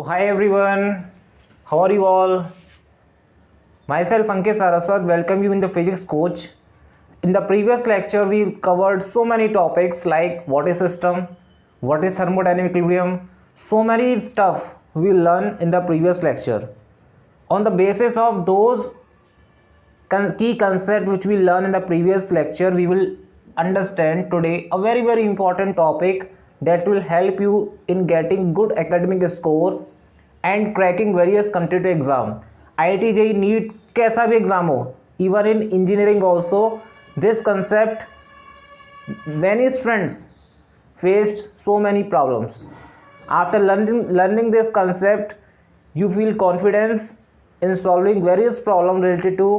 So hi everyone, how are you all? Myself Ankit Saraswat welcome you in the physics coach. In the previous lecture we covered so many topics like what is system, what is thermodynamic equilibrium, so many stuff we learned in the previous lecture. On the basis of those key concepts which we learned in the previous lecture, we will understand today a very important topic that will help you in getting good academic score and cracking various competitive exam. IIT JEE NEET कैसा भी exam हो, even in engineering also, this concept many students faced so many problems. After learning this concept, you feel confidence in solving various problems related to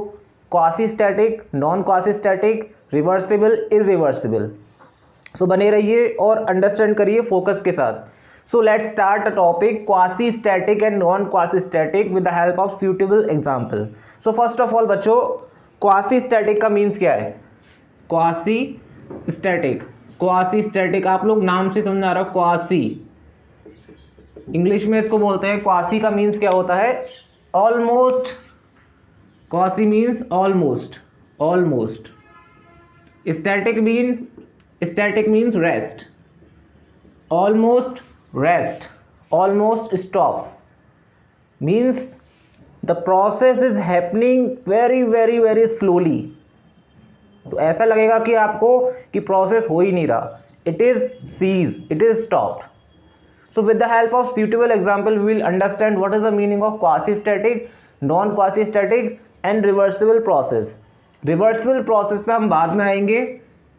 quasi-static, non-quasi-static, reversible, irreversible. So बने रहिए और understand करिए focus के साथ. So let's start a topic quasi static and non quasi static with the help of suitable example. So first of all बच्चों, quasi static का means क्या है? क्वासी स्टैटिक आप लोग नाम से समझ आ रहा हो. क्वासी इंग्लिश में इसको बोलते हैं. क्वासी का मीन्स क्या होता है? Almost. Quasi means almost. Static means rest. Almost rest, almost stop means the process is happening very slowly. तो ऐसा लगेगा कि आपको कि प्रोसेस हो ही नहीं रहा. It is ceased, it is stopped. So with the help of suitable example we will understand what is the meaning of quasi-static, non-quasi-static and reversible process. Reversible process पे हम बाद में आएंगे.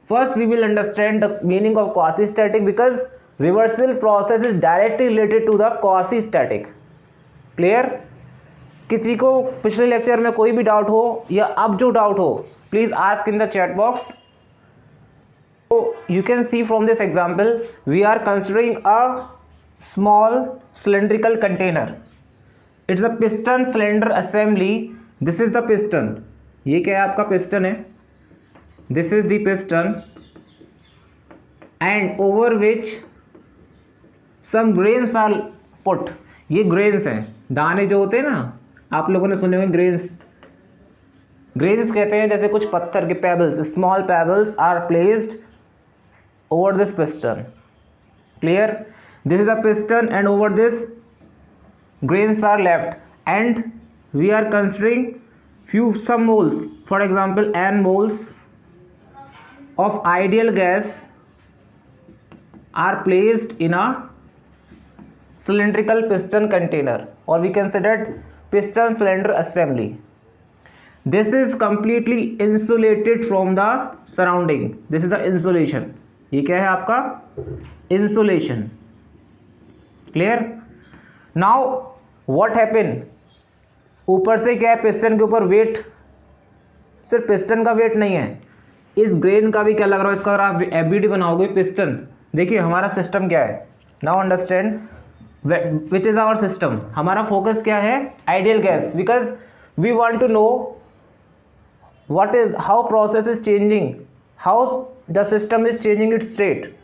First we will understand the meaning of quasi static because reversible process is directly related to the quasi static. Clear? किसी को पिछले lecture में कोई भी डाउट हो या अब जो डाउट हो please ask in the chat box. You can see from this example we are considering a small cylindrical container. It's a piston cylinder assembly. This is the piston. ये क्या है? आपका पिस्टन है. This is the piston and over which some grains are put. ये grains हैं, दाने जो होते हैं ना, आप लोगों ने सुने होंगे ग्रेन्स. ग्रेन्स कहते हैं जैसे कुछ पत्थर के pebbles, small pebbles are placed over this piston. Clear? This is a piston and over this grains are left and we are considering some moles, for example n moles of ideal gas are placed in a cylindrical piston container or we considered piston cylinder assembly. This is completely insulated from the surrounding. This is the insulation. ये क्या है आपका? Insulation. Clear? Now what happened? ऊपर से क्या है? Piston के ऊपर वेट. सिर्फ पिस्टन का वेट नहीं है, इस ग्रेन का भी क्या लग रहा है. इसका अगर आप एबीडी बनाओगे पिस्टन, देखिए हमारा सिस्टम क्या है. Now understand which is our system. हमारा फोकस क्या है? Ideal gas. Because we want to know what is how process is changing, how the system is changing its state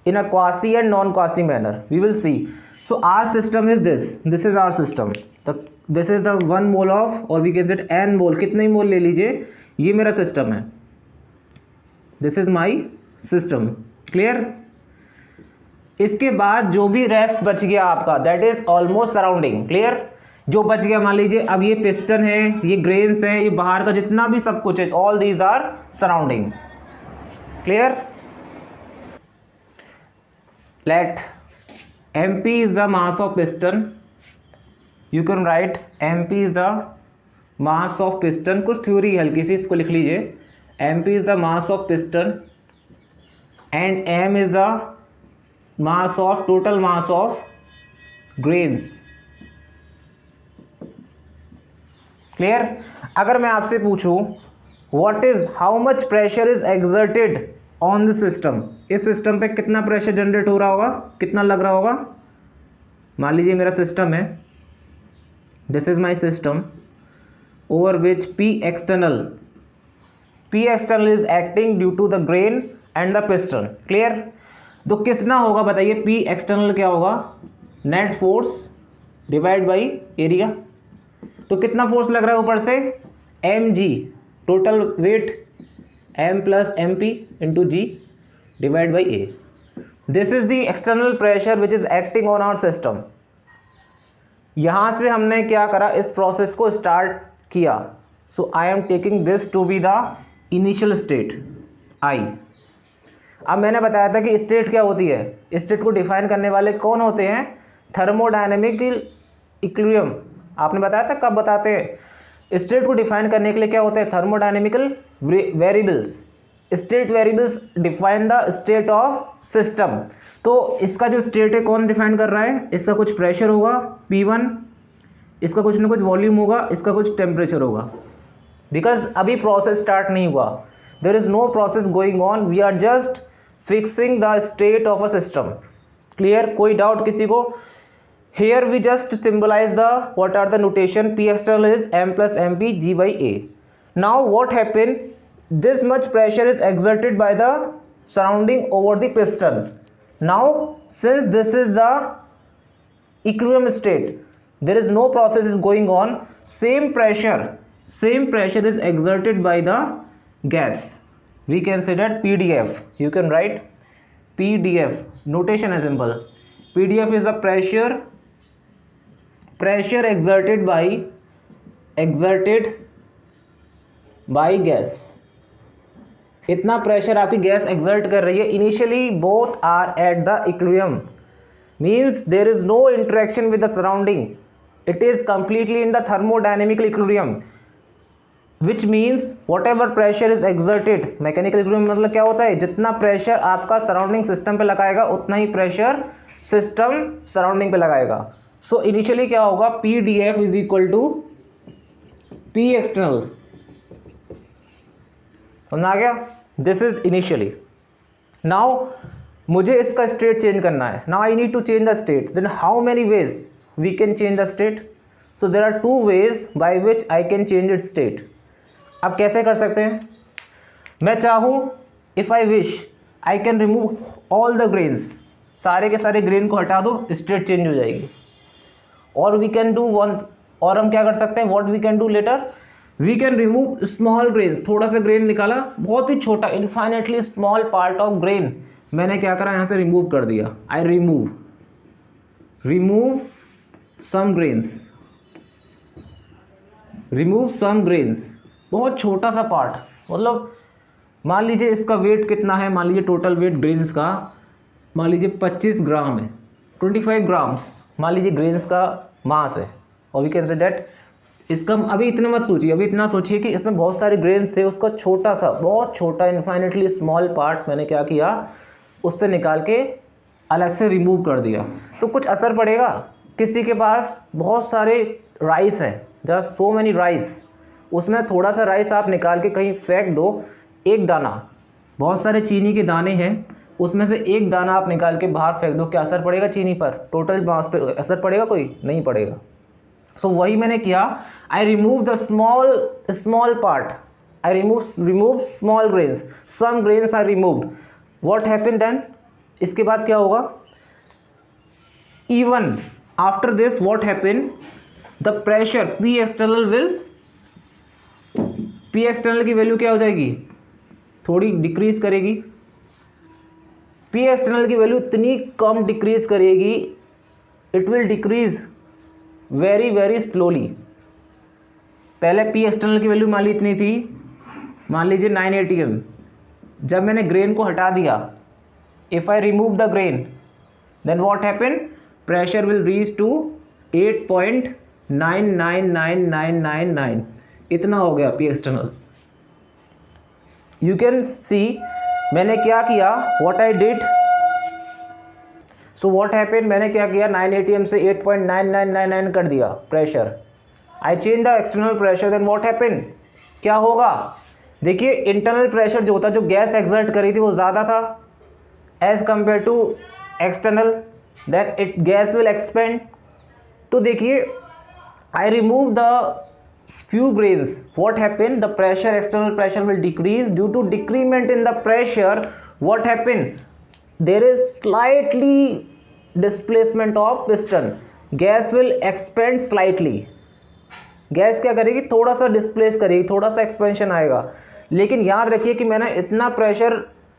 in a quasi and non-quasi manner. We will see. So our system is this. This is our system. This is the 1 mole of, or we can say n mole. कितने मोल ले लीजिए, ये मेरा system है. This is my system. Clear? इसके बाद जो भी रेस्ट बच गया आपका, that is almost surrounding. Clear? जो बच गया मान लीजिए अब ये पिस्टन है, ये ग्रेन्स हैं, ये बाहर का जितना भी सब कुछ है, all these are surrounding. Clear? Let MP is the mass of piston. You can write MP is the mass of piston. कुछ थ्योरी हल्की सी इसको लिख लीजिए. MP is the mass of piston and M is the total mass of grains. Clear? अगर मैं आपसे पूछूं how much pressure is exerted on the system, इस सिस्टम पे कितना प्रेशर जनरेट हो रहा होगा, कितना लग रहा होगा. मान लीजिए मेरा सिस्टम है, this is my system over which P external is acting due to the grain and the piston. Clear? तो कितना होगा बताइए. P एक्सटर्नल क्या होगा? Net force divide by area. तो कितना फोर्स लग रहा है ऊपर से, mg, total weight m plus M P into G divide by A. This is the external pressure which is acting on our system. यहां से हमने क्या करा, इस प्रोसेस को स्टार्ट किया। So I am taking this to be the initial state I. अब मैंने बताया था कि स्टेट क्या होती है, स्टेट को डिफाइन करने वाले कौन होते हैं, थर्मोडायनेमिक इक्विलिब्रियम। आपने बताया था कब बताते हैं, स्टेट को डिफाइन करने के लिए क्या होते हैं, thermodynamical variables. State variables define the state of system. तो इसका जो स्टेट है कौन डिफाइन कर रहा है, इसका कुछ प्रेशर होगा P1, इसका कुछ ना कुछ वॉल्यूम होगा, इसका कुछ टेम्परेचर होगा। बिकॉज अभी प्रोसेस स्टार्ट नहीं हुआ, there is no process going on, we are just fixing the state of a system. Clear, कोई डाउट किसी को? Here we just symbolize the what are the notation, P external is m plus mp g by a. Now what happened, this much pressure is exerted by the surrounding over the piston. Now since this is the equilibrium state, there is no process is going on, same pressure is exerted by the gas. We can say that pdf, you can write pdf, notation is simple. pdf is the pressure exerted by gas। इतना pressure आपकी gas exert कर रही है। Initially both are at the equilibrium, means there is no interaction with the surrounding, it is completely in the thermodynamical equilibrium, which means whatever pressure is exerted. Mechanical equilibrium मतलब क्या होता है, जितना pressure आपका surrounding system पे लगाएगा उतना ही pressure system surrounding पे लगाएगा। सो इनिशियली क्या होगा, P D F is equal to P external, समझ आ गया? This is initially. नाउ मुझे इसका स्टेट चेंज करना है, now I need to change the state, then how many ways we can change the state? So there are two ways by which I can change it state. अब कैसे कर सकते हैं, मैं चाहूँ, if I wish I can remove all the grains, सारे के सारे ग्रेन को हटा दो, स्टेट चेंज हो जाएगी। और वी कैन डू वन, और हम क्या कर सकते हैं, what we can do later, we can remove small grain. थोड़ा सा ग्रेन निकाला, बहुत ही छोटा, infinitely small part of grain मैंने क्या करा, यहाँ से रिमूव कर दिया। आई रिमूव सम ग्रेन्स, बहुत छोटा सा पार्ट, मतलब मान लीजिए इसका वेट कितना है, मान लीजिए टोटल वेट ग्रेन्स का मान लीजिए 25 ग्राम है, 25 ग्राम्स मान लीजिए ग्रेन्स का मास है। और वी कैन से डेट इसका, अभी इतना मत सोचिए, अभी इतना सोचिए कि इसमें बहुत सारे ग्रेन्स थे, उसका छोटा सा, बहुत छोटा, इनफाइनेटली स्मॉल पार्ट मैंने क्या किया, उससे निकाल के अलग से रिमूव कर दिया। तो कुछ असर पड़ेगा? किसी के पास बहुत सारे राइस हैं, जहाँ सो मैनी राइस, उसमें थोड़ा सा राइस आप निकाल के कहीं फेंक दो, एक दाना, बहुत सारे चीनी के दाने हैं, उसमें से एक दाना आप निकाल के बाहर फेंक दो, क्या असर पड़ेगा चीनी पर? टोटल मास पे असर पड़ेगा? कोई नहीं पड़ेगा। सो वही मैंने किया, I remove the small part, I remove small grains, some grains are removed, what happen then? इसके बाद क्या होगा, even after this what happen, the pressure P external की वैल्यू क्या हो जाएगी, थोड़ी डिक्रीज करेगी। पी एक्सटर्नल की वैल्यू इतनी कम डिक्रीज करेगी, it will decrease very very slowly. पहले पी एक्सटर्नल की वैल्यू मान ली इतनी थी, मान लीजिए 9 atm, जब मैंने ग्रेन को हटा दिया, if I remove the grain, then what happen, pressure will reach to 8.999999, इतना हो गया P external. You can see मैंने क्या किया, what I did, so what happen, मैंने क्या किया, 9 atm से 8.9999 कर दिया प्रेशर। I change the external pressure, then what happen, क्या होगा, देखिए इंटरनल प्रेशर जो होता, जो गैस एक्सर्ट करी थी वो ज़्यादा था as compare to external, then it gas will expand. तो देखिए I remove the few grains, what happened, the pressure, external pressure will decrease. Due to decrement in the pressure, what happened, there is slightly displacement of piston, gas will expand slightly. Gas क्या करेगी, थोड़ा सा displace करेगी, थोड़ा सा expansion आएगा। लेकिन याद रखिए कि मैंने इतना प्रेशर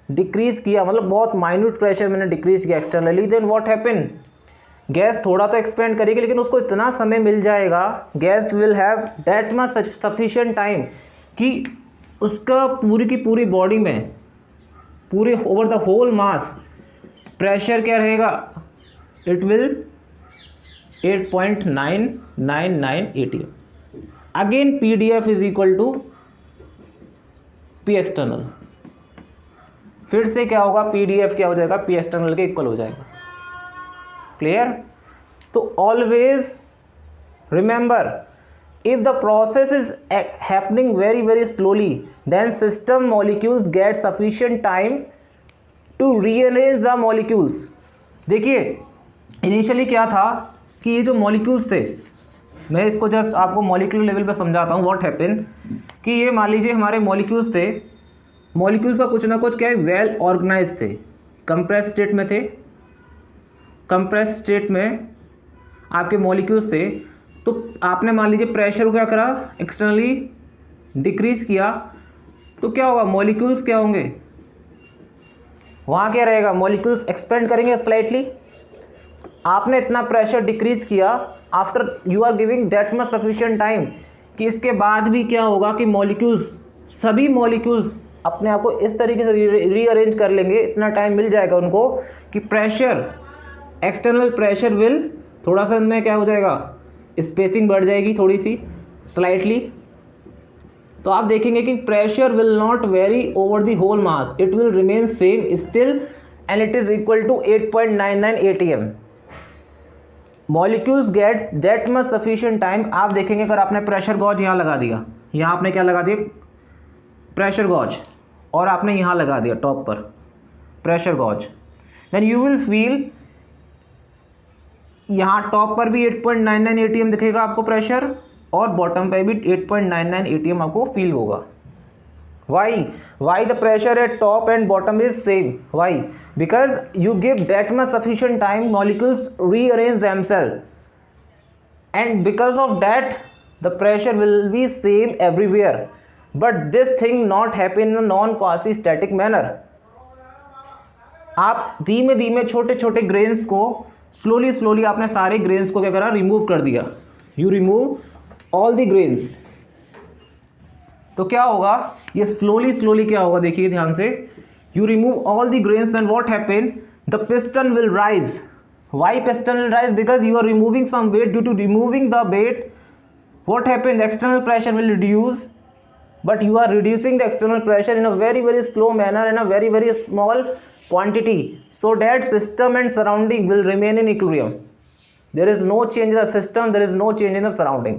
डिक्रीज किया, मतलब बहुत माइन्यूट प्रेशर मैंने डिक्रीज किया externally, then what happen, gas थोड़ा तो एक्सपेंड करेगी लेकिन उसको इतना समय मिल जाएगा, gas will have that much sufficient time कि उसका पूरी की पूरी बॉडी में, पूरे over the whole mass pressure क्या रहेगा, it will 8.999 ATM। Again PDF is equal to P external, फिर से क्या होगा, PDF क्या हो जाएगा, P एक्सटर्नल के इक्वल हो जाएगा। क्लियर? तो always remember, if the process is happening very very slowly, then system molecules get sufficient time to rearrange the molecules। देखिए इनिशियली क्या था कि ये जो मॉलिक्यूल्स थे, मैं इसको जस्ट आपको मॉलिक्यूलर लेवल पे समझाता हूँ। व्हाट हैपन कि ये मान लीजिए हमारे मॉलिक्यूल्स थे, मॉलिक्यूल्स का कुछ ना कुछ क्या है, वेल ऑर्गेनाइज थे, कंप्रेस स्टेट में थे, कंप्रेस स्टेट में आपके मॉलिक्यूल्स थे। तो आपने मान लीजिए प्रेशर को क्या करा, एक्सटर्नली डिक्रीज किया, तो क्या होगा, मॉलिक्यूल्स क्या होंगे, वहाँ क्या रहेगा, मॉलिक्यूल्स एक्सपेंड करेंगे स्लाइटली। आपने इतना प्रेशर डिक्रीज किया, after you are giving that much sufficient time कि इसके बाद भी क्या होगा कि मॉलिक्यूल्स, सभी मॉलिक्यूल्स अपने आप को इस तरीके से रीअरेंज कर लेंगे, इतना टाइम मिल जाएगा उनको कि प्रेशर, एक्सटर्नल प्रेशर विल, थोड़ा सा इनमें क्या हो जाएगा, स्पेसिंग बढ़ जाएगी थोड़ी सी स्लाइटली। तो आप देखेंगे कि pressure will not vary over the whole mass, it will remain same still and it is equal to 8.99 ATM। Molecules get that much sufficient time. आप देखेंगे अगर आपने प्रेशर गॉज यहाँ लगा दिया, यहाँ आपने क्या लगा दिया, प्रेशर गॉज, और आपने यहाँ लगा दिया टॉप पर pressure gauge, then you will feel यहाँ टॉप पर भी 8.99 ATM दिखेगा आपको प्रेशर, और बॉटम पे भी 8.99 ATM आपको फील होगा। Why the pressure at top and bottom is same? Why? Because you give that much sufficient time, molecules rearrange themselves, and because of that the pressure will be same everywhere, but this thing not happen in a non quasi static manner। आप धीमे धीमे छोटे छोटे grains को slowly आपने सारे grains को क्या करा, रिमूव कर दिया, you remove all the grains. तो क्या होगा, ये स्लोली क्या होगा, देखिए ध्यान से, you remove all the grains, then what happen, the piston will rise. Why piston will rise, because you are removing some weight, due to removing the weight what happen, the external pressure will reduce, but you are reducing the external pressure in a very very slow manner, in a very very small quantity, so that system and surrounding will remain in equilibrium। there is no change in the system, there is no change in the surrounding।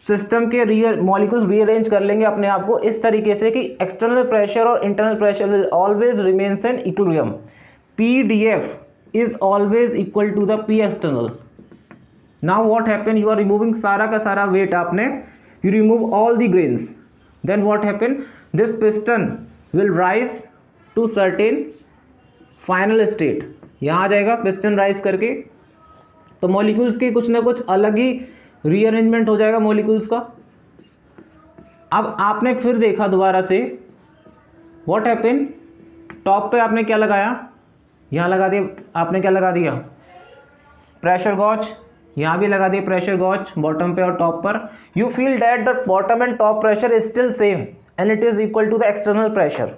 System के molecules rearrange कर लेंगे अपने आप को इस तरीके से कि एक्सटर्नल प्रेशर और internal pressure will always remains in equilibrium. PDF is always equal to the P external. Now what happen, you are removing सारा का सारा वेट, आपने you remove all the grains, then what happen, this piston will rise to certain final state। यहाँ आ जाएगा piston rise करके, तो molecules के कुछ ना कुछ अलग ही रीअरेंजमेंट हो जाएगा मॉलिक्यूल्स का। अब आपने फिर देखा दोबारा से, व्हाट हैपन, टॉप पे आपने क्या लगाया, यहाँ लगा दिया, आपने क्या लगा दिया, प्रेशर गॉज, यहाँ भी लगा दिए प्रेशर गॉज बॉटम पे और टॉप पर। You feel that the bottom and top pressure is still same and it is equal to the external pressure,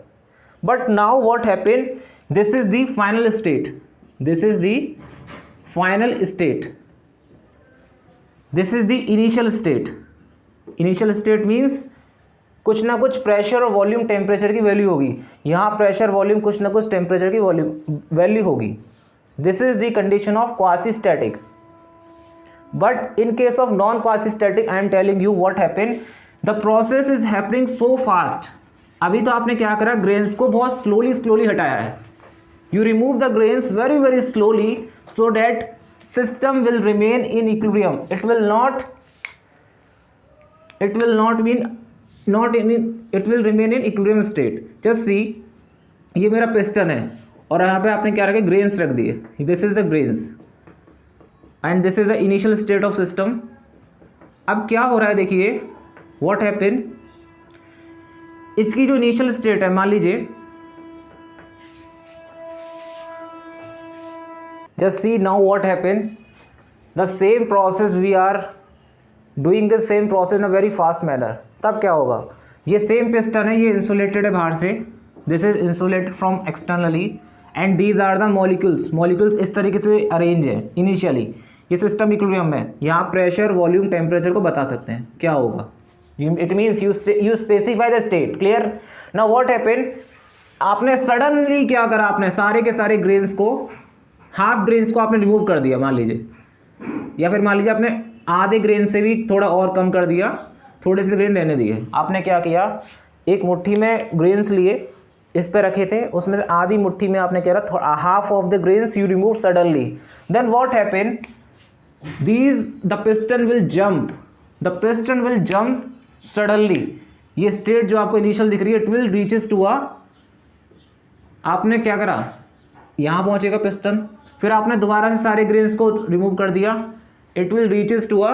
but now what happen, this is the final state, this is the final state, this is the initial state. Initial state means कुछ ना कुछ pressure और volume temperature की value होगी, यहाँ pressure volume कुछ ना कुछ टेम्परेचर की वैल्यू होगी। This is the condition of quasi static. But in case of non-quasi-static, I am telling you what happened, the process is happening so fast। अभी तो आपने क्या करा, ग्रेन्स को बहुत स्लोली हटाया है, you remove the grains very very slowly so that system will remain in equilibrium, it will remain in equilibrium state। just see, ये मेरा पिस्टन है और यहाँ पे आपने क्या रखे, ग्रेन्स रख दिए, this is the grains and this is the initial state of system. अब क्या हो रहा है देखिए, व्हाट हैपन, इसकी जो इनिशियल स्टेट है, मान लीजिए, just see now what happen, the same process we are doing the same process in a very fast manner. तब क्या होगा, ये सेम पिस्टन है, ये इंसुलेटेड है बाहर से, this is insulated from externally and these are the molecules, molecules इस तरीके से अरेंज है इनिशियली, ये सिस्टम इक्विलिब्रियम में, यहाँ प्रेशर, वॉल्यूम, टेम्परेचर को बता सकते हैं क्या होगा, it means you specify the state. Clear. Now what happen, आपने सडनली क्या करा, आपने सारे के सारे ग्रेन्स को, हाफ ग्रेन्स को आपने रिमूव कर दिया मान लीजिए, या फिर मान लीजिए आपने आधे ग्रेन से भी थोड़ा और कम कर दिया, थोड़े से ग्रेन रहने दिए। आपने क्या किया, एक मुट्ठी में ग्रेन्स लिए, इस पे रखे थे, उसमें से आधी मुट्ठी में आपने क्या रहा, half of the grains you remove suddenly, then what happen, the piston will jump, the piston will jump suddenly. ये स्टेट जो आपको इनिशियल दिख रही है, it will reaches to a, आपने क्या करा, यहाँ पहुंचेगा पिस्टन, फिर आपने दोबारा से सारे ग्रेन्स को रिमूव कर दिया, it will reaches to a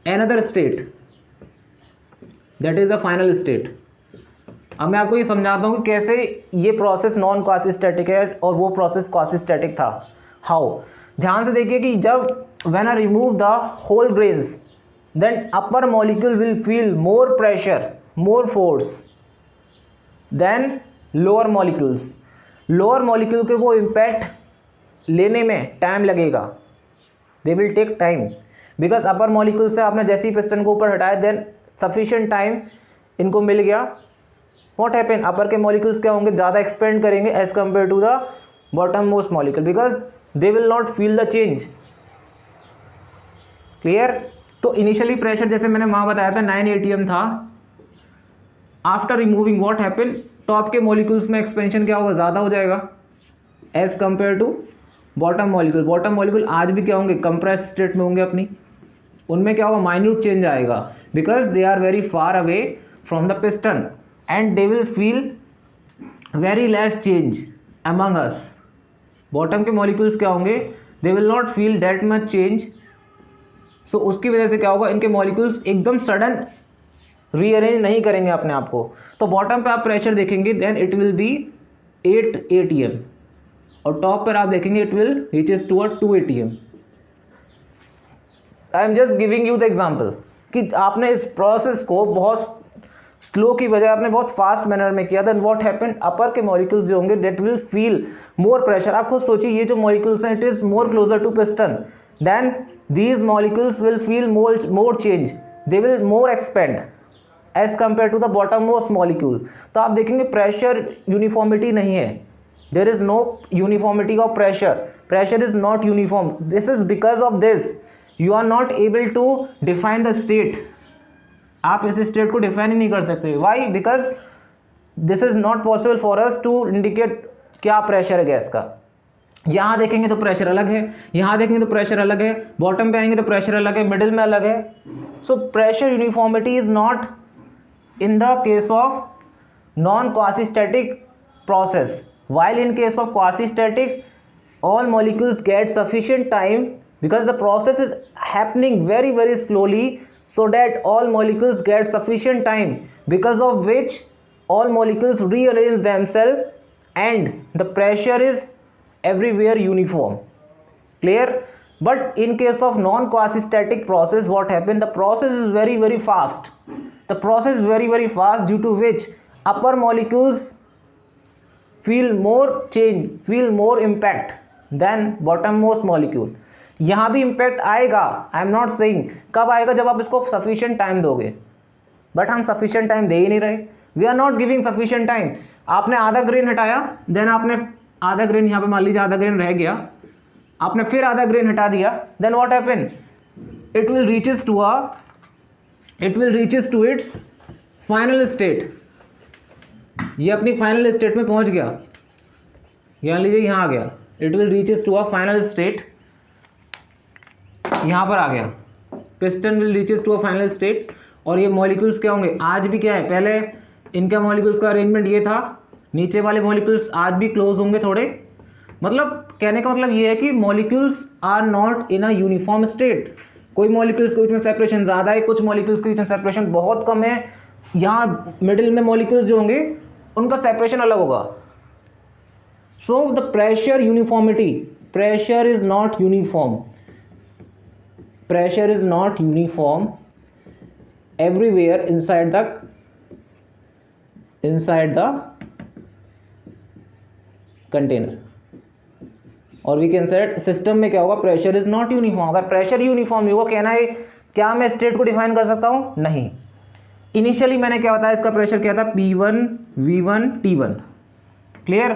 another state, that is the final state. अब मैं आपको ये समझाता हूँ कि कैसे ये प्रोसेस नॉन क्वासिस्टैटिक है और वो प्रोसेस क्वासिस्टैटिक था। हाउ, ध्यान से देखिए कि जब when I remove the whole grains, then upper molecule will feel more pressure, more force than lower molecules. Lower molecule के वो इम्पैक्ट लेने में टाइम लगेगा, they will take time, because upper molecule से आपने जैसे ही पिस्टन को ऊपर हटाया, देन सफिशिएंट टाइम इनको मिल गया। व्हाट हैपन, अपर के मॉलिक्यूल्स क्या होंगे, ज़्यादा एक्सपेंड करेंगे as compare to the bottom most molecule, because they will not feel the change. Clear. तो इनिशियली प्रेशर जैसे मैंने वहाँ बताया था 9 atm था, after removing what happen, top के मॉलिक्यूल्स में एक्सपेंशन क्या होगा, ज़्यादा हो जाएगा as compare to bottom molecule. Bottom molecule आज भी क्या होंगे, कंप्रेस स्टेट में होंगे अपनी, उनमें क्या होगा, माइन्यूट चेंज आएगा, because they are very far away from the piston and they will feel very less change among us. Bottom के मॉलिक्यूल्स क्या होंगे, they will not feel that much change. So उसकी वजह से क्या होगा, इनके मॉलिक्यूल्स एकदम सडन रीअरेंज नहीं करेंगे अपने आप को। तो बॉटम पे आप प्रेशर देखेंगे, then it will be 8 atm, और टॉप पर आप देखेंगे it will reaches to 2 atm। I am just giving you the example कि आपने इस प्रोसेस को बहुत स्लो की बजाय आपने बहुत फास्ट मैनर में किया, देन व्हाट हैपेंड, अपर के मॉलिक्यूल्स जो होंगे that will feel more pressure. आप खुद सोचिए, ये जो मॉलिक्यूल्स हैं, it is more closer to piston, then these molecules will feel more change, they will more expand as compare to the bottom most molecule. तो आप देखेंगे प्रेशर यूनिफॉर्मिटी नहीं है, there is no uniformity of pressure, pressure is not uniform. This is because of this you are not able to define the state. आप इस state को define ही नहीं कर सकते। Why? Because this is not possible for us to indicate क्या pressure है gas का। यहाँ देखेंगे तो प्रेशर अलग है, यहाँ देखेंगे तो प्रेशर अलग है, बॉटम पे आएंगे तो प्रेशर अलग है, मिडिल में अलग है। So pressure uniformity is not in the case of non-quasi-static process, while in case of quasi-static all molecules get sufficient time because the process is happening very slowly, so that all molecules get sufficient time, because of which all molecules rearrange themselves and the pressure is everywhere uniform. Clear? But in case of non-quasi-static process, what happens, the process is very fast. The process is very fast, due to which upper molecules feel more change, feel more impact than bottommost molecule. यहाँ भी impact आएगा, I am not saying कब आएगा, जब आप इसको sufficient time दोगे, but हम sufficient time दे ही नहीं रहे, we are not giving sufficient time. आपने आधा ग्रेन हटाया, देन आपने आधा ग्रेन, यहाँ पे मान लीजिए आधा ग्रेन रह गया, आपने फिर आधा ग्रेन हटा दिया, then what happen, it will reaches to its final state। ये अपनी फाइनल स्टेट में पहुंच गया, यहाँ लीजिए यहाँ आ गया, it will reaches to a final state, यहाँ पर आ गया, piston will reaches to a final state। और ये मॉलिक्यूल्स क्या होंगे, आज भी क्या है, पहले इनका मॉलिक्यूल्स का अरेंजमेंट ये था, नीचे वाले मॉलिक्यूल्स आज भी क्लोज होंगे थोड़े, मतलब कहने का मतलब ये है कि molecules are not in a uniform state. कोई मॉलिक्यूल्स के बीच में सेपरेशन ज़्यादा है, कुछ मॉलिक्यूल्स के बीच में सेपरेशन बहुत कम है। यहाँ मिडिल में मॉलिक्यूल्स जो होंगे उनका सेपरेशन अलग होगा। So the pressure uniformity, pressure is not uniform, pressure is not uniform everywhere inside the container. और वी कैन सेट सिस्टम में क्या होगा, प्रेशर इज नॉट यूनिफॉर्म। अगर प्रेशर यूनिफॉर्म नहीं होगा, कहना है क्या मैं स्टेट को डिफाइन कर सकता हूं? नहीं। इनिशियली मैंने क्या बताया, इसका प्रेशर क्या था, P1 V1 T1। Clear.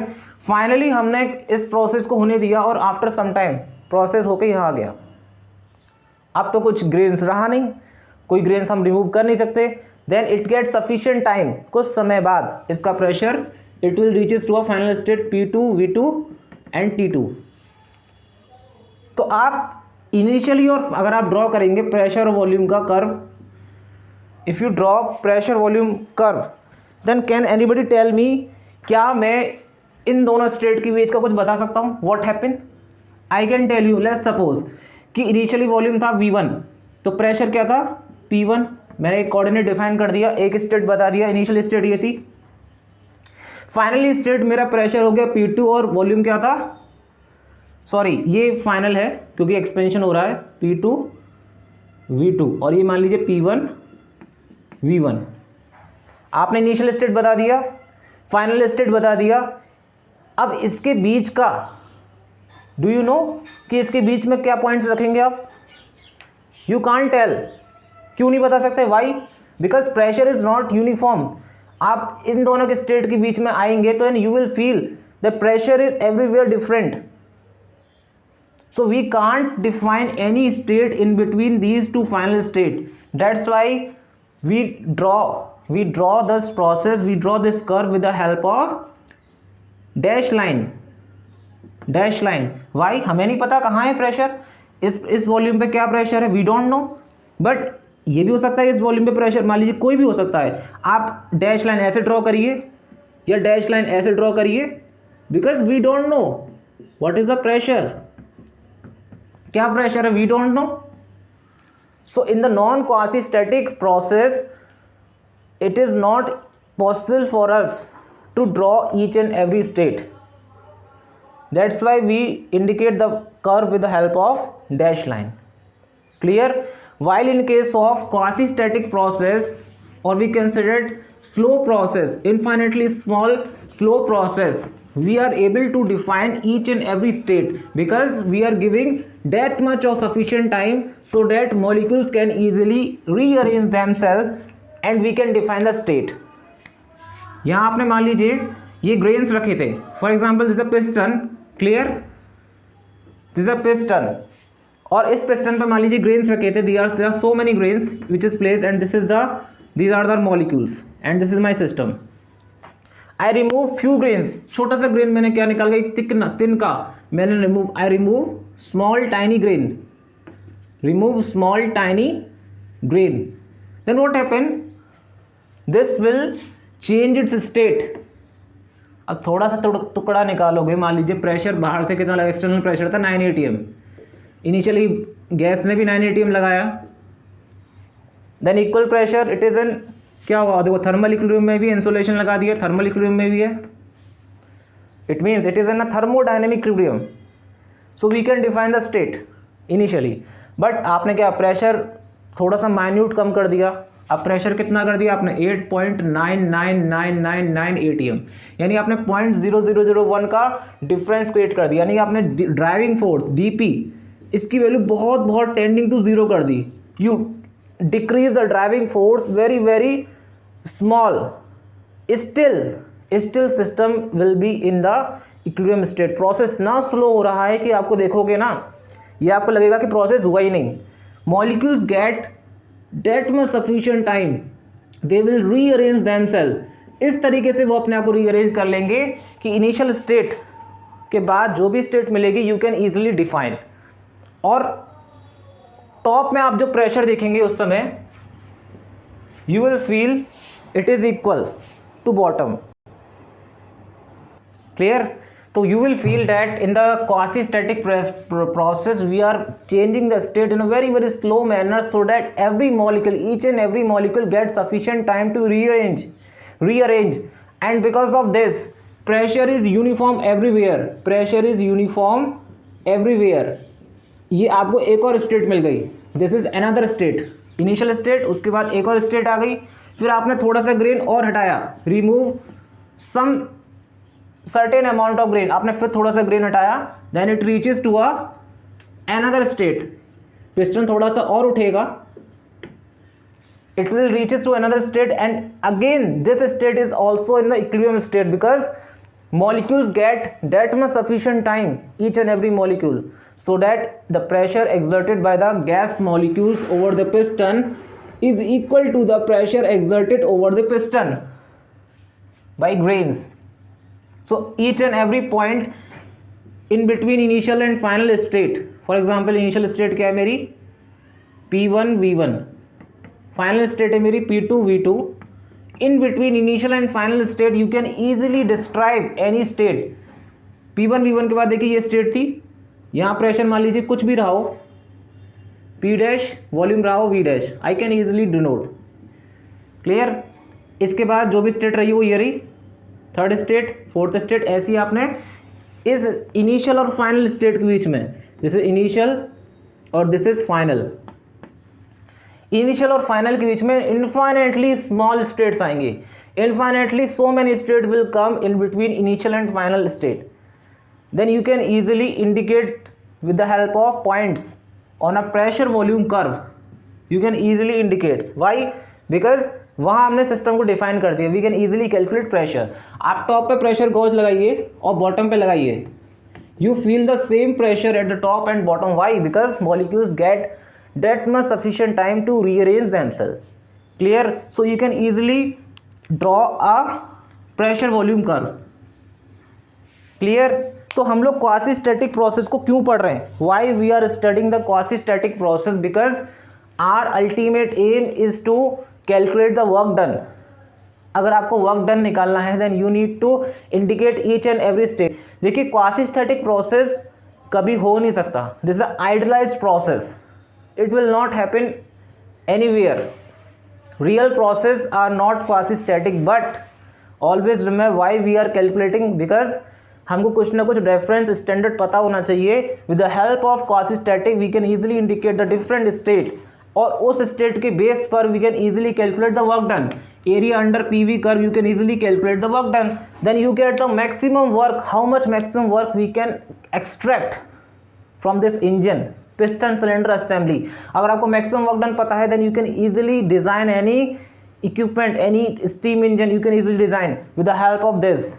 Finally हमने इस प्रोसेस को होने दिया और आफ्टर सम टाइम प्रोसेस होके यहाँ आ गया। अब तो कुछ ग्रेन्स रहा नहीं, कोई ग्रेन्स हम रिमूव कर नहीं सकते। Then it get sufficient time, कुछ समय बाद इसका pressure it will reaches to a final state P2 V2 and T2। तो आप इनिशियली, और अगर आप ड्रॉ करेंगे प्रेशर वॉल्यूम का curve, if you draw pressure volume curve, then can anybody tell me, क्या मैं इन दोनों स्टेट की बीच का कुछ बता सकता हूँ? What happen, I can tell you. Let's suppose कि इनिशियली वॉल्यूम था V1, तो प्रेशर क्या था, P1। मैंने एक कोऑर्डिनेट डिफाइन कर दिया, एक स्टेट बता दिया, इनिशियल स्टेट ये थी। फाइनली स्टेट मेरा प्रेशर हो गया P2 और वॉल्यूम क्या था, सॉरी ये फाइनल है क्योंकि एक्सपेंशन हो रहा है, P2 V2 और ये मान लीजिए P1 V1। आपने इनिशियल स्टेट बता दिया, फाइनल स्टेट बता दिया। अब इसके बीच का डू यू नो कि इसके बीच में क्या पॉइंट्स रखेंगे आप? You can't tell. क्यों नहीं बता सकते? Why? Because pressure is not uniform. आप इन दोनों के स्टेट के बीच में आएंगे तो you will feel the pressure is everywhere different. So we can't define any state in between these two final state. That's why we draw this process, we draw this curve with the help of dash line. Why? हमें नहीं पता कहाँ है pressure, इस volume पे क्या pressure है, we don't know. But ये भी हो सकता है इस वॉल्यूम पे प्रेशर, मान लीजिए कोई भी हो सकता है। आप डैश लाइन ऐसे ड्रॉ करिए या डैश लाइन ऐसे ड्रॉ करिए, because we don't know what is the pressure. क्या प्रेशर है, we don't know. So in the non quasi static process it is not possible for us to draw each and every state. That's why we indicate the curve with the help of dash line. Clear. while in case of quasi-static process, or we considered slow process, infinitely small slow process, we are able to define each and every state because we are giving that much of sufficient time so that molecules can easily rearrange themselves and we can define the state. यहाँ आपने मान लीजिए ये grains रखे थे, for example this a piston, clear, this a piston, और इस piston पे मान लीजिए ग्रेन्स रखे थे, there are so many grains which is placed and these are the molecules and this is my system. I remove few grains, छोटा सा grain मैंने क्या निकाल गया, तिनका मैंने remove, I remove small tiny grain, then what happen, this will change its state. अब थोड़ा सा टुकड़ा निकालोगे, मान लीजिए प्रेशर बाहर से कितना लगा, एक्सटर्नल प्रेशर था 9 atm, इनिशियली गैस ने भी 9 atm लगाया, than equal pressure it is इन, क्या होगा देखो, थर्मल इक्विलिब्रियम में भी इंसुलेशन लगा दिया, थर्मल इक्विलिब्रियम में भी है, it means it is in a thermodynamic equilibrium. So we can define the state initially, but आपने क्या प्रेशर थोड़ा सा माइन्यूट कम कर दिया। अब प्रेशर कितना कर दिया आपने, 8.99999 atm, यानी आपने 0.0001 का डिफरेंस क्रिएट कर दिया, यानी आपने ड्राइविंग फोर्स dp इसकी वैल्यू बहुत बहुत टेंडिंग टू जीरो कर दी। You decrease the driving force very very small, still system will be in the equilibrium state. Process इतना स्लो हो रहा है कि आपको देखोगे ना, ये आपको लगेगा कि प्रोसेस हुआ ही नहीं। Molecules get that much sufficient time, they will rearrange themselves। इस तरीके से वो अपने आप को रीअरेंज कर लेंगे कि इनिशियल स्टेट के बाद जो भी स्टेट मिलेगी यू कैन ईजिली डिफाइन। और टॉप में आप जो प्रेशर देखेंगे उस समय you will feel it is equal to bottom. Clear. So you will feel that in the quasi-static process we are changing the state in a very slow manner, so that every molecule, each and every molecule gets sufficient time to rearrange, and because of this pressure is uniform everywhere. ये आपको एक और state मिल गई, this is another state, initial state, उसके बाद एक और state आ गई, फिर आपने थोड़ा सा ग्रेन और हटाया, remove some certain amount of grain, आपने फिर थोड़ा सा ग्रेन हटाया, then it reaches to another state, piston थोड़ा सा और उठेगा, it will reaches to another state, and again this state is also in the equilibrium state, because molecules get that much sufficient time, each and every molecule, so that the pressure exerted by the gas molecules over the piston is equal to the pressure exerted over the piston by grains. So each and every point in between initial and final state, for example initial state क्या है मेरी P1 V1, final state है मेरी P2 V2, in between initial and final state you can easily describe any state. P1 V1 के बाद देखिए ये state थी, यहाँ प्रेशर मान लीजिए कुछ भी रहा हो, P डैश वॉल्यूम रहा हो V dash, I can easily denote, clear. इसके बाद जो भी स्टेट रही वो ये रही, थर्ड स्टेट, फोर्थ स्टेट, ऐसे ही आपने इस इनिशियल और फाइनल स्टेट के बीच में, दिस इज इनिशियल और दिस इज फाइनल, इनिशियल और फाइनल के बीच में इनफाइनेटली स्मॉल स्टेट्स आएंगे, infinitely so many state will come in between initial and final state, then you can easily indicate with the help of points on a pressure volume curve, you can easily indicate, why, because वहाँ हमने system को define कर दिया, we can easily calculate pressure. आप top पे pressure gauge लगाइए और bottom पे लगाइए, you feel the same pressure at the top and bottom, why, because molecules get that much sufficient time to rearrange themselves, clear? So you can easily draw a pressure volume curve, clear? तो हम लोग quasi static process को क्यों पढ़ रहे हैं, why we are studying the quasi static process, because our ultimate aim is to calculate the work done. अगर आपको वर्क डन निकालना है then you need to indicate each and every state. देखिए क्वासी स्टैटिक प्रोसेस कभी हो नहीं सकता, this is a idealized process, it will not happen anywhere. Real process are not quasi static, but always remember why we are calculating, because हमको कुछ ना कुछ reference standard पता होना चाहिए। With the help of quasi static we can easily indicate the different state, और उस state के बेस पर we can easily calculate the work done. Area under PV curve you can easily calculate the work done, then you get the maximum work, how much maximum work we can extract from this engine piston cylinder assembly. अगर आपको maximum work done पता है then you can easily design any equipment, any steam engine you can easily design with the help of this,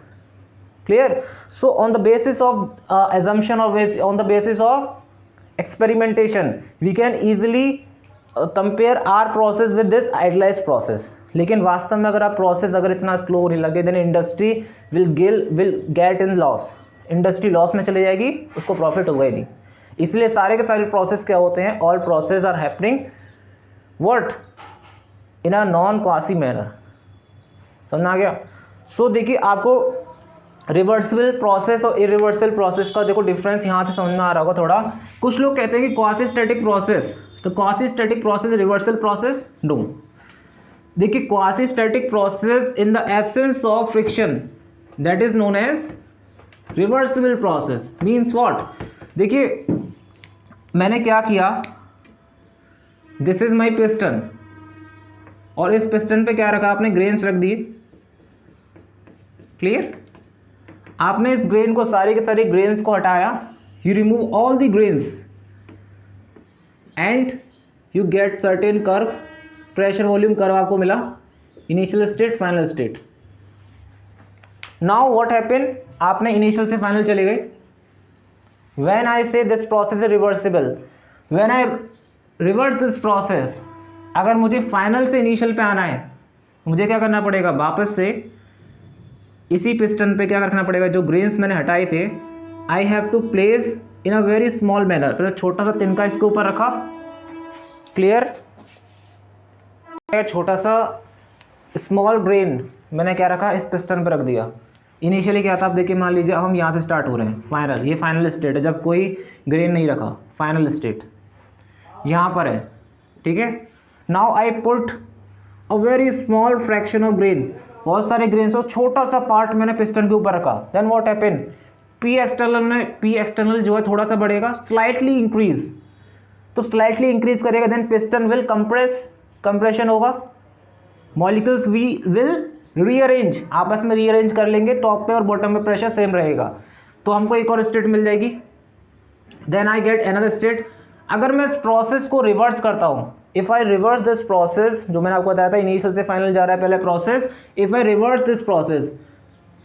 clear? So on the basis of assumption or on the basis of experimentation we can easily compare our process with this idealized process. लेकिन वास्तव में अगर आप process अगर इतना slow होने लगे then industry will get in loss, industry loss में चले जाएगी, उसको प्रॉफिट होगा ही नहीं। इसलिए सारे के सारे प्रोसेस क्या होते हैं, all process are happening what in a non quasi manner, समझ आ गया? सो देखिए आपको रिवर्सिबल प्रोसेस और इरिवर्सिबल प्रोसेस का देखो डिफरेंस यहाँ से समझ में आ रहा होगा थोड़ा। कुछ लोग कहते हैं कि क्वासी स्टैटिक प्रोसेस, तो quasi static process reversible process, no. देखिए quasi static process in the absence of friction that is known as reversible process, means what? देखिए मैंने क्या किया, दिस इज माई पिस्टन, और इस पिस्टन पे क्या रखा आपने, ग्रेन्स रख दिए, क्लियर? आपने इस ग्रेन को, सारे के सारे ग्रेन्स को हटाया, you remove all the grains and you get certain curve, pressure volume curve आपको मिला, initial state final state. Now what happen, आपने इनिशियल से फाइनल चले गए। When I say this process is reversible, when I reverse this process, अगर मुझे final से initial पे आना है मुझे क्या करना पड़ेगा, वापस से इसी पिस्टन पे क्या रखना पड़ेगा, जो ग्रेन्स मैंने हटाए थे, I have to place in a very small manner, पहले छोटा सा तिनका इसके ऊपर रखा, क्लियर? छोटा सा स्मॉल ग्रेन मैंने क्या रखा, इस पिस्टन पे रख दिया, इनिशियली क्या था, आप देखिए मान लीजिए हम यहाँ से स्टार्ट हो रहे हैं, फाइनल, ये फाइनल स्टेट है जब कोई ग्रेन नहीं रखा, फाइनल स्टेट यहाँ पर है, ठीक है। Now I put a very small fraction of grain, बहुत सारे ग्रेन से छोटा सा पार्ट मैंने पिस्टन के ऊपर रखा, then what happen, P external जो है थोड़ा सा बढ़ेगा, स्लाइटली इंक्रीज, तो स्लाइटली इंक्रीज करेगा, then piston will compress, compression होगा, मॉलिक्यूल्स वी विल रीअरेंज, आपस में रीअरेंज कर लेंगे, टॉप पे और बॉटम में प्रेशर सेम रहेगा, तो हमको एक और स्टेट मिल जाएगी। Then I get another state. अगर मैं इस प्रोसेस को रिवर्स करता हूँ, if I reverse this process, जो मैंने आपको बताया था इनिशियल से फाइनल जा रहा है पहले process, if I reverse this process,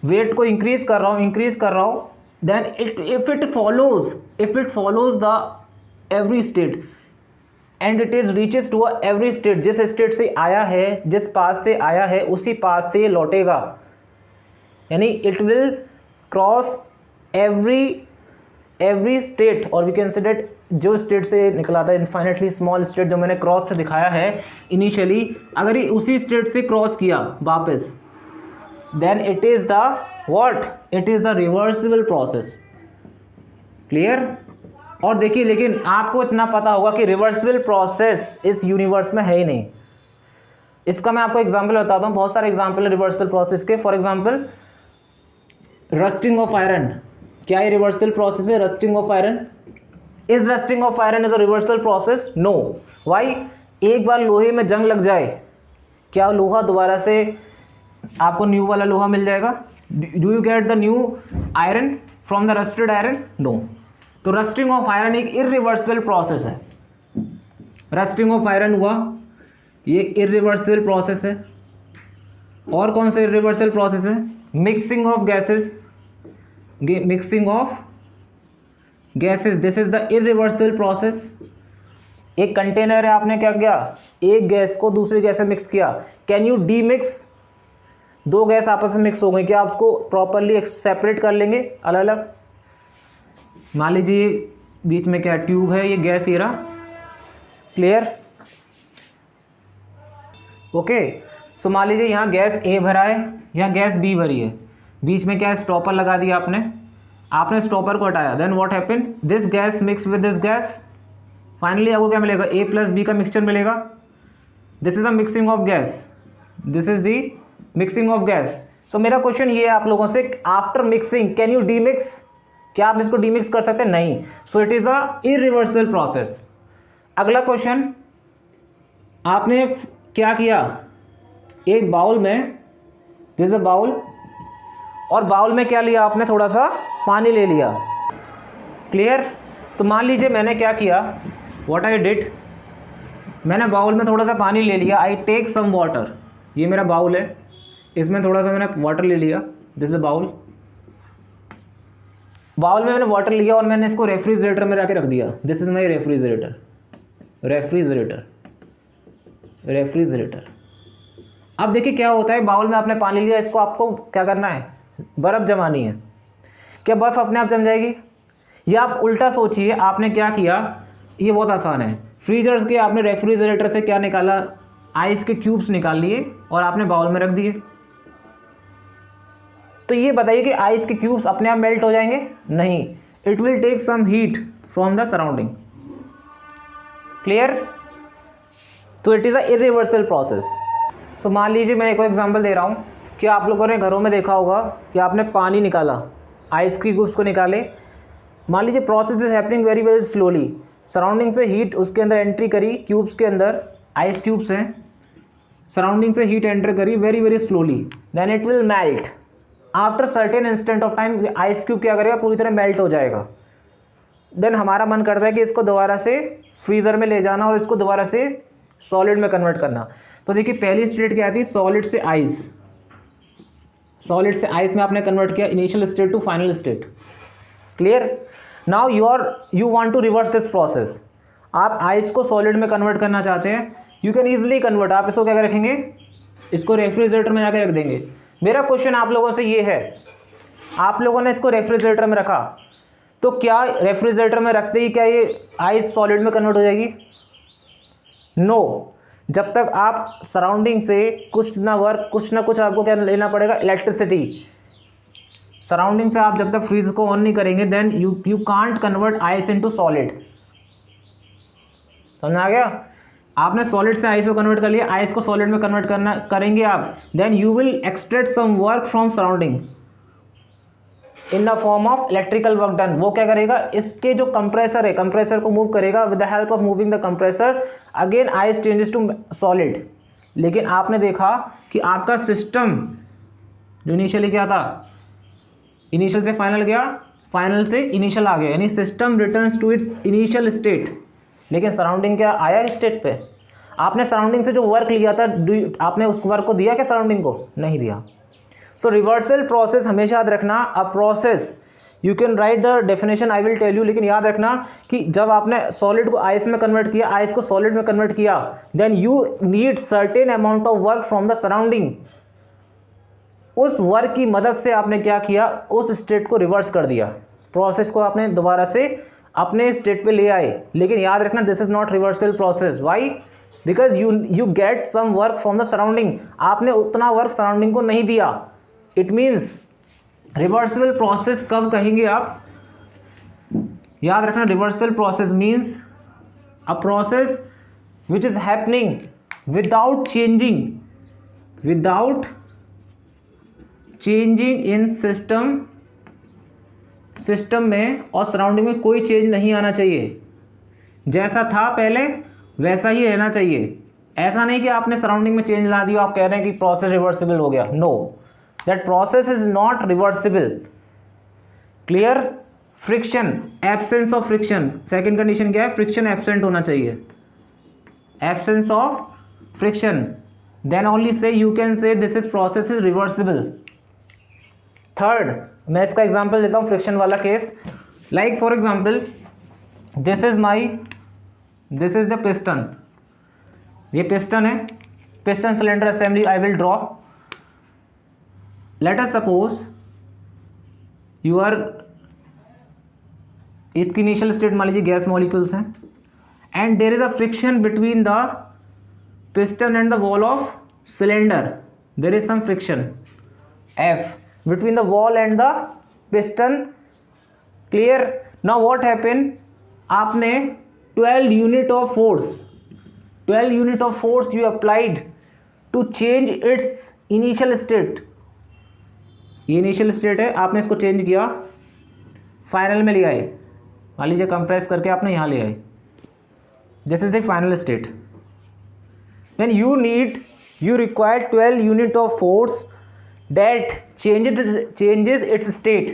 weight को इंक्रीज कर रहा हूँ, then if it follows the every state and it is reaches to every state, जिस स्टेट से आया है, जिस पास से आया है उसी पास से लौटेगा, यानी it will cross every state, और वी कंसिडर जो स्टेट से निकला था इनफाइनेटली स्मॉल स्टेट जो मैंने क्रॉस से दिखाया है इनिशियली, अगर ये उसी स्टेट से क्रॉस किया वापस, then it is the what, it is the reversible process. Clear? और देखिए, लेकिन आपको इतना पता होगा कि रिवर्सिबल प्रोसेस इस यूनिवर्स में है ही नहीं। इसका मैं आपको एग्जांपल बताता हूँ, बहुत सारे एग्जांपल है रिवर्सिबल प्रोसेस के। For example rusting of iron, क्या ये रिवर्सिबल प्रोसेस है? Rusting of iron, is rusting of iron is a reversible process? No. Why? एक बार लोहे में जंग लग जाए, क्या लोहा दोबारा से आपको न्यू वाला लोहा मिल जाएगा? Do you get the new iron from the rusted iron? No. तो रस्टिंग ऑफ आयरन एक इरिवर्सिबल प्रोसेस है। रस्टिंग ऑफ आयरन हुआ, ये इरिवर्सिबल प्रोसेस है। और कौन सा इरिवर्सिबल प्रोसेस है? Mixing of gases, mixing of gases, this is the irreversible process. एक कंटेनर है, आपने क्या किया, एक गैस को दूसरी गैस से मिक्स किया, कैन यू डी मिक्स? दो गैस आपस में मिक्स हो गई, क्या आप उसको प्रॉपरली सेपरेट कर लेंगे अलग अलग? मान लीजिए बीच में क्या ट्यूब है, ये गैस ये रहा, क्लियर? ओके, सो मान लीजिए यहाँ गैस ए भरा है, यहाँ गैस बी भरी है, बीच में क्या है, स्टॉपर लगा दिया आपने स्टॉपर को हटाया, then what happen, this gas mix with this gas, finally आपको क्या मिलेगा, ए प्लस बी का मिक्सचर मिलेगा। This is the mixing of gas, this is the mixing of gas. So मेरा क्वेश्चन ये है आप लोगों से, after mixing can you demix? क्या आप इसको डीमिक्स कर सकते हैं? नहीं। So it is a irreversible process. अगला क्वेश्चन, आपने क्या किया, एक बाउल में, दिस इज अ बाउल, और बाउल में क्या लिया आपने, थोड़ा सा पानी ले लिया, क्लियर? तो मान लीजिए मैंने क्या किया, व्हाट आई डिड, मैंने बाउल में थोड़ा सा पानी ले लिया, आई टेक सम वाटर, ये मेरा बाउल है, इसमें थोड़ा सा मैंने वाटर ले लिया, दिस इज बाउल, बाउल में मैंने वाटर लिया और मैंने इसको रेफ्रिजरेटर में रख दिया, this is my refrigerator, refrigerator. अब देखिए क्या होता है, बाउल में आपने पानी लिया, इसको आपको क्या करना है, बर्फ़ जमानी है। क्या बर्फ़ अपने आप जम जाएगी? या आप उल्टा सोचिए, आपने क्या किया, ये बहुत आसान है, फ्रीजर के आपने रेफ्रिजरेटर से क्या निकाला, आइस के क्यूब्स निकाल लिए और आपने बाउल में रख दिए। तो ये बताइए कि आइस के क्यूब्स अपने आप मेल्ट हो जाएंगे? नहीं, it will take some heat from the surrounding, clear? तो it is a irreversible process. So मान लीजिए मैं एक और एग्जांपल दे रहा हूँ कि आप लोगों ने घरों में देखा होगा कि आपने पानी निकाला, आइस के क्यूब्स को निकाले, मान लीजिए process is happening very very slowly, surrounding से हीट उसके अंदर एंट्री करी, क्यूब्स के अंदर आइस क्यूब्स हैं, सराउंडिंग से हीट एंटर करी very very slowly, then it will melt. After certain instant of time ice cube क्या करेगा, पूरी तरह मेल्ट हो जाएगा। देन हमारा मन करता है कि इसको दोबारा से फ्रीज़र में ले जाना और इसको दोबारा से सॉलिड में कन्वर्ट करना। तो देखिए पहली स्टेट क्या थी, सॉलिड से आइस, सॉलिड से आइस में आपने कन्वर्ट किया, initial state to final state, clear? Now you want to reverse this process, आप आइस को सॉलिड में कन्वर्ट करना चाहते हैं, यू कैन ईजिली कन्वर्ट। आप इसको क्या रखेंगे, इसको रेफ्रिजरेटर में जाकर रख देंगे। मेरा क्वेश्चन आप लोगों से ये है, आप लोगों ने इसको रेफ्रिजरेटर में रखा, तो क्या रेफ्रिजरेटर में रखते ही क्या ये आइस सॉलिड में कन्वर्ट हो जाएगी? नो। जब तक आप सराउंडिंग से कुछ ना कुछ आपको क्या लेना पड़ेगा, इलेक्ट्रिसिटी। सराउंडिंग से आप जब तक फ्रीज को ऑन नहीं करेंगे then you can't convert ice into solid. समझ आ गया? आपने सॉलिड से आइस को कन्वर्ट कर लिया, आइस को सॉलिड में कन्वर्ट करना करेंगे आप, then you will extract some work from surrounding in the form of electrical work done. वो क्या करेगा, इसके जो कंप्रेसर है, कंप्रेसर को मूव करेगा, with the help of moving the compressor again ice changes to solid. लेकिन आपने देखा कि आपका सिस्टम जो इनिशियली क्या था, इनिशियल से फाइनल गया, फाइनल से इनिशियल आ गया, यानी system returns to its initial state. लेकिन सराउंडिंग क्या आया स्टेट पे? आपने सराउंडिंग से जो वर्क लिया था, आपने उस वर्क को दिया क्या सराउंडिंग को? नहीं दिया। सो रिवर्सल प्रोसेस हमेशा याद रखना, a process you can write the definition, I will tell you, लेकिन याद रखना कि जब आपने सॉलिड को आइस में कन्वर्ट किया, आइस को सॉलिड में कन्वर्ट किया, then you need certain amount of work from the surrounding. उस वर्क की मदद से आपने क्या किया, उस स्टेट को रिवर्स कर दिया, प्रोसेस को आपने दोबारा से अपने स्टेट पे ले आए। लेकिन याद रखना this is not reversal process. Why? Because you get some work from the surrounding, आपने उतना वर्क सराउंडिंग को नहीं दिया। इट मीन्स रिवर्सिबल प्रोसेस कब कहेंगे आप? याद रखना reversible process means a process which is happening without changing in system में और सराउंडिंग में कोई चेंज नहीं आना चाहिए। जैसा था पहले वैसा ही रहना चाहिए। ऐसा नहीं कि आपने सराउंडिंग में चेंज ला दिया, आप कह रहे हैं कि प्रोसेस रिवर्सिबल हो गया। No, that process is not reversible. Clear? Friction, absence of friction, second condition क्या है? फ्रिक्शन एब्सेंट होना चाहिए, absence of friction, then only से you can say this is process is reversible. Third, मैं इसका example देता हूँ फ्रिक्शन वाला case. Like for example this is the piston, ये पिस्टन है, piston cylinder assembly I will draw. Let us suppose you are, इसकी initial state मान लीजिए गैस मॉलिक्यूल्स हैं, and there is a friction between the piston and the wall of cylinder, there is some friction F between the wall and the piston. Clear? Now what happened? आपने 12 unit of force you applied to change its initial state. ये initial state है, आपने इसको change किया, final में ले आए, मान लीजिए कंप्रेस करके आपने यहाँ ले आए, this is the final state. Then you require 12 unit of force that changes its state.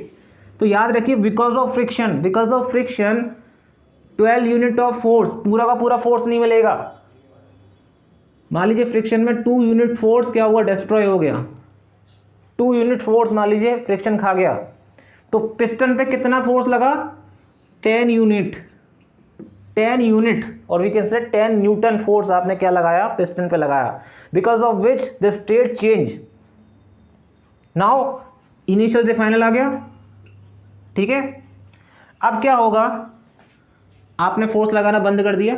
तो याद रखिए because of friction 12 unit of force, पूरा का पूरा फोर्स नहीं मिलेगा। मान लीजिए फ्रिक्शन में 2 यूनिट फोर्स क्या हुआ, डिस्ट्रॉय हो गया। 2 यूनिट फोर्स मान लीजिए फ्रिक्शन खा गया, तो पिस्टन पे कितना फोर्स लगा? 10 यूनिट, और we can say 10 Newton force आपने क्या लगाया? पिस्टन पे लगाया, because of which the state change. Now initial से फाइनल आ गया, ठीक है। अब क्या होगा, आपने फोर्स लगाना बंद कर दिया,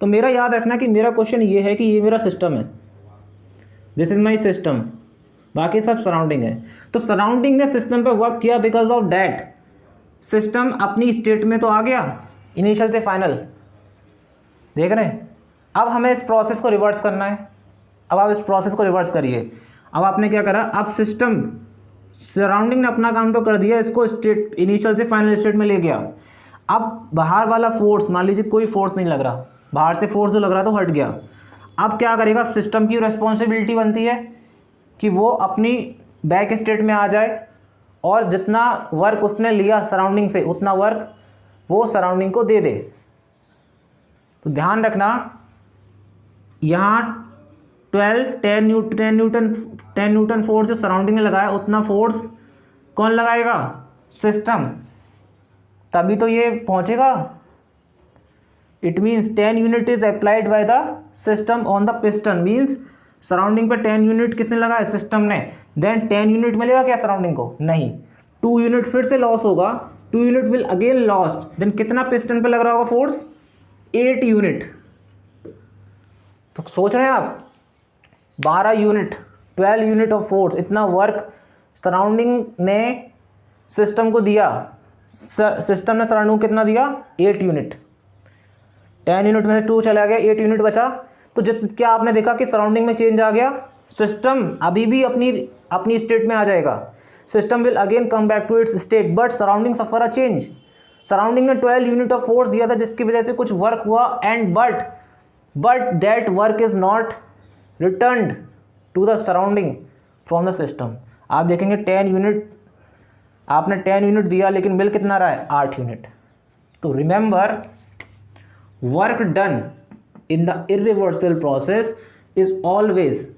तो मेरा याद रखना कि मेरा क्वेश्चन ये है कि ये मेरा सिस्टम है, दिस इज माय सिस्टम, बाकी सब सराउंडिंग है। तो सराउंडिंग ने सिस्टम पे वर्क किया, बिकॉज ऑफ दैट सिस्टम अपनी स्टेट में तो आ गया, इनिशियल से फाइनल, देख रहे हैं। अब हमें इस प्रोसेस को रिवर्स करना है। अब आप इस प्रोसेस को रिवर्स करिए। अब आपने क्या करा, अब सिस्टम, सराउंडिंग ने अपना काम तो कर दिया, इसको स्टेट इनिशियल से फाइनल स्टेट में ले गया। अब बाहर वाला फोर्स, मान लीजिए कोई फोर्स नहीं लग रहा, बाहर से फोर्स जो लग रहा तो हट गया। अब क्या करेगा, सिस्टम की रिस्पॉन्सिबिलिटी बनती है कि वो अपनी बैक स्टेट में आ जाए और जितना वर्क उसने लिया सराउंडिंग से, उतना वर्क वो सराउंडिंग को दे दे। तो ध्यान रखना, यहाँ 10 न्यूटन फोर्स जो सराउंडिंग में लगाया, उतना फोर्स कौन लगाएगा? सिस्टम, तभी तो ये पहुंचेगा। It means 10 unit is applied by the system on the piston, means surrounding पर 10 यूनिट किसने लगाया? सिस्टम ने। देन 10 यूनिट मिलेगा क्या सराउंडिंग को? नहीं, 2 यूनिट फिर से लॉस होगा, 2 यूनिट विल अगेन लॉस्ट। देन कितना पिस्टन पे लग रहा होगा फोर्स? 8 यूनिट। तो सोच रहे हैं आप, 12 यूनिट, 12 यूनिट ऑफ फोर्स, इतना वर्क सराउंडिंग ने सिस्टम को दिया, सिस्टम ने सराउंडिंग को कितना दिया 8 यूनिट, 10 यूनिट में से 2 चला गया, 8 यूनिट बचा। तो क्या आपने देखा कि सराउंडिंग में चेंज आ गया, सिस्टम अभी भी अपनी स्टेट में आ जाएगा, system will again come back to its state, but surrounding suffer a change. Surrounding ने 12 यूनिट ऑफ फोर्स दिया था जिसकी वजह से कुछ वर्क हुआ, and but that work is not returned to the surrounding from the system. आप देखेंगे 10 यूनिट, आपने 10 यूनिट दिया लेकिन मिल कितना रहा है 8 यूनिट। तो remember, work done in the irreversible process is always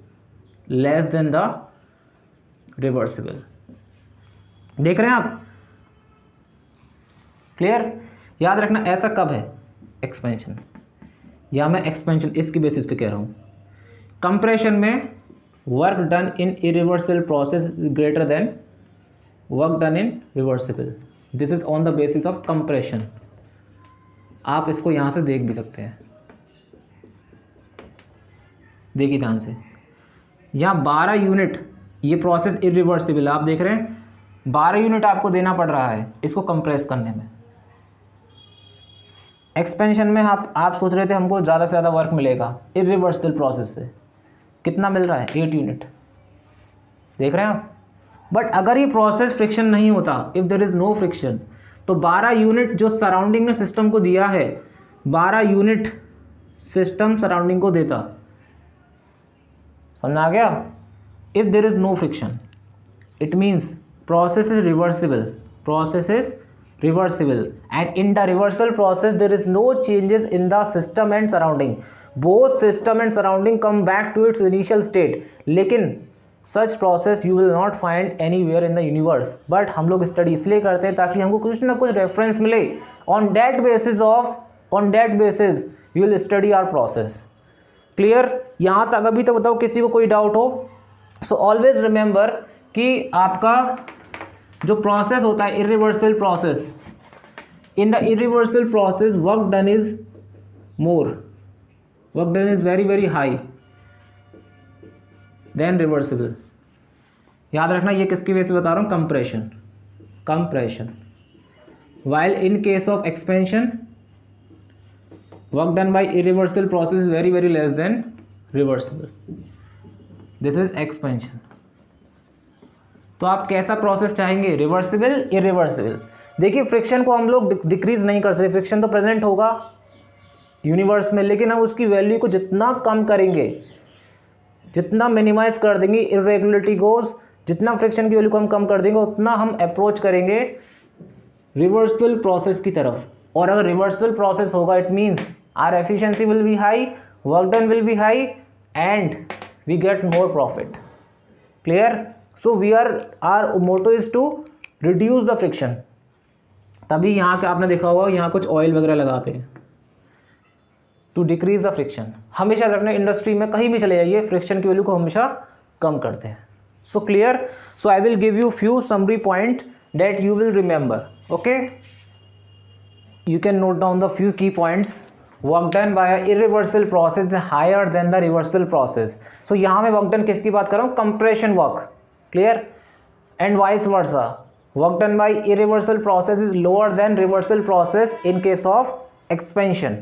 less than the reversible. देख रहे हैं आप, क्लियर? याद रखना ऐसा कब है एक्सपेंशन, या मैं एक्सपेंशन इसकी बेसिस पे कह रहा हूँ। कंप्रेशन में work done in irreversible process is greater than work done in reversible, this is on the basis of compression. आप इसको यहाँ से देख भी सकते हैं, देखिए ध्यान से, यहाँ 12 यूनिट, ये प्रोसेस इरिवर्सिबल आप देख रहे हैं, 12 यूनिट आपको देना पड़ रहा है इसको कंप्रेस करने में। एक्सपेंशन में आप सोच रहे थे हमको ज़्यादा से ज़्यादा वर्क मिलेगा, इरिवर्सिबल प्रोसेस से कितना मिल रहा है 8 यूनिट, देख रहे हैं आप। बट अगर ये प्रोसेस फ्रिक्शन नहीं होता, if there is no friction, तो 12 यूनिट जो सराउंडिंग ने सिस्टम को दिया है, 12 यूनिट सिस्टम सराउंडिंग को देता, समझ आ गया? If there is no friction it means process is reversible, process is reversible, and in the reversal process there is no changes in the system and surrounding, both system and surrounding come back to its initial state, लेकिन such process you will not find anywhere in the universe, but हम लोग study इसलिए करते हैं ताकि हमको कुछ ना कुछ रेफरेंस मिले, on that basis you will study our process। Clear? यहाँ तक अभी तक बताओ किसी को कोई डाउट हो? सो ऑलवेज रिमेंबर कि आपका जो प्रोसेस होता है irreversible process, in the irreversible process work done is more, work done is very very high than reversible. याद रखना ये किसकी वजह से बता रहा हूँ, compression. While in case of expansion work done by irreversible process is very very less than reversible, this is expansion. तो आप कैसा प्रोसेस चाहेंगे, रिवर्सिबल इरिवर्सिबल? देखिए फ्रिक्शन को हम लोग डिक्रीज नहीं कर सकते, फ्रिक्शन तो प्रेजेंट होगा यूनिवर्स में, लेकिन हम उसकी वैल्यू को जितना कम करेंगे, जितना मिनिमाइज कर देंगे इरेगुलरिटी गोज, जितना फ्रिक्शन की वैल्यू को हम कम कर देंगे उतना हम अप्रोच करेंगे रिवर्सिबल प्रोसेस की तरफ। और अगर रिवर्सिबल प्रोसेस होगा it means our efficiency will be high, work done will be high, and we get more profit. Clear? So our motto is to reduce the friction। तभी यहाँ के आपने देखा होगा यहाँ कुछ ऑयल वगैरह लगाते हैं टू डिक्रीज द फ्रिक्शन। हमेशा रखने इंडस्ट्री में कहीं भी चले जाइए फ्रिक्शन की वैल्यू को हमेशा कम करते हैं। So clear? So I will give you few summary point that you will remember. Okay, you can note down the few key points। Work done by irreversible process higher than the reversible process. So यहाँ मैं work done किसकी बात कर रहा हूँ, compression work. Clear? And vice versa, work done by irreversible process is lower than reversible process in case of expansion,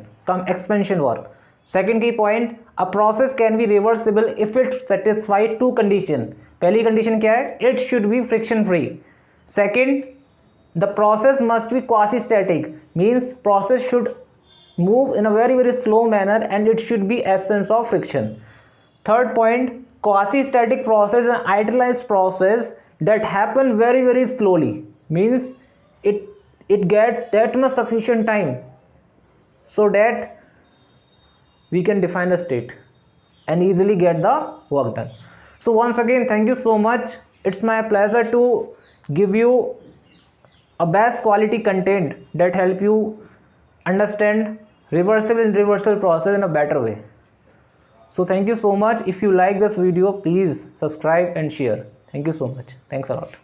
expansion work. Second की point, a process can be reversible if it satisfy two condition. पहली condition क्या है, it should be friction free. Second, the process must be quasi-static, means process should move in a very very slow manner and it should be absence of friction. Third point, quasi-static process and idealized process that happen very very slowly, means it get that much sufficient time so that we can define the state and easily get the work done. So once again thank you so much, it's my pleasure to give you a best quality content that help you understand reversible and reversible process in a better way. So thank you so much. If you like this video, please subscribe and share. Thank you so much. Thanks a lot.